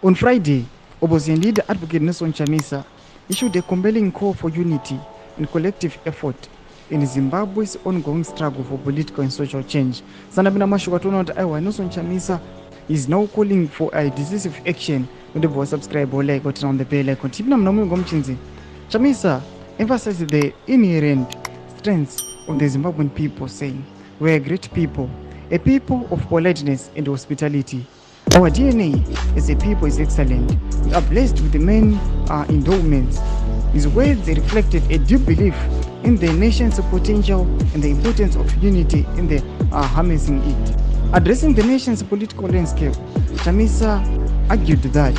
On Friday, opposition leader Advocate Nelson Chamisa issued a compelling call for unity and collective effort in Zimbabwe's ongoing struggle for political and social change. Sanabina Mashuka told out Nelson Chamisa is now calling for a decisive action when the voice subscribe or like or turn on the bell icon. Chamisa emphasized the inherent strengths of the Zimbabwean people, saying, "We are a great people, a people of politeness and hospitality. Our DNA as a people is excellent. We are blessed with the many endowments." His words reflected a deep belief in the nation's potential and the importance of unity in the harnessing it. Addressing the nation's political landscape, Chamisa argued that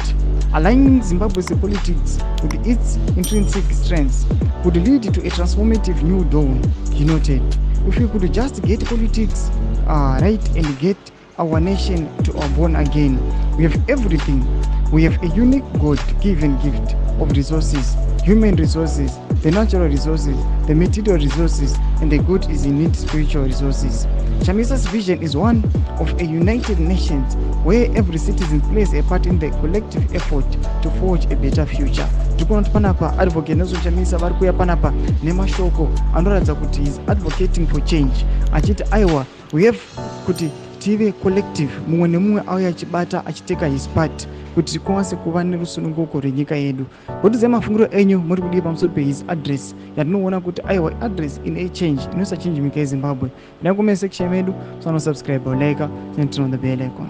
aligning Zimbabwe's politics with its intrinsic strengths would lead to a transformative new dawn. He noted, "If we could just get politics right and get our nation to our born again, we have everything. We have a unique God-given gift of resources, human resources, the natural resources, the material resources, and the good is in it spiritual resources." Chamisa's vision is one of a united nation where every citizen plays a part in the collective effort to forge a better future. Tikuona panapa Advocate Nelson Chamisa vari kuya panapa nemashoko anoratidza kuti is advocating for change, achiti aiwa we have kuti tive collective, mumwe nemumwe auya achibata achiteka his part kuti tikwanise kuva nerusununguko rwenyika yedu. Gotize mafungiro enyu muri kudii pamusoro pehis address yatinoona kuti aiwa address in a change inoisa change nyika yeZimbabwe. Ndakume section yedu, so subscribe or like and turn on the bell icon.